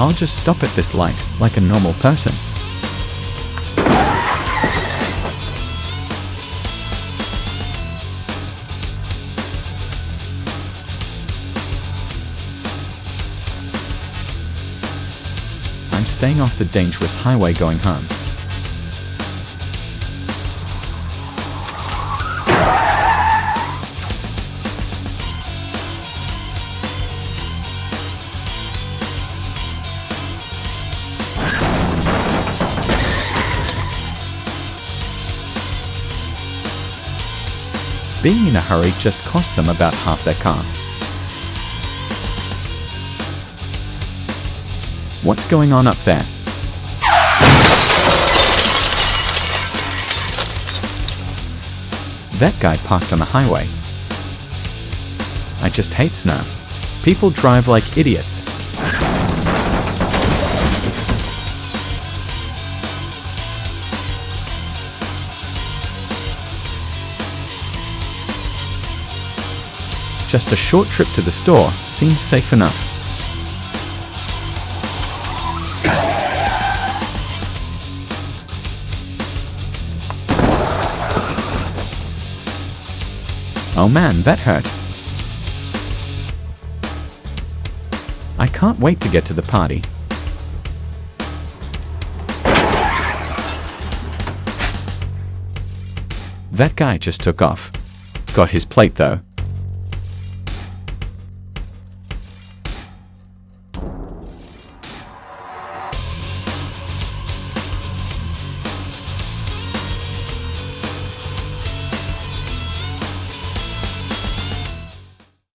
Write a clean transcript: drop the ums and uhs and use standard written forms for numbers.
I'll just stop at this light, like a normal person. I'm staying off the dangerous highway going home. Being in a hurry just cost them about half their car. What's going on up there? That guy parked on the highway. I just hate snow. People drive like idiots. Just a short trip to the store seems safe enough. Oh man, that hurt. I can't wait to get to the party. That guy just took off. Got his plate though.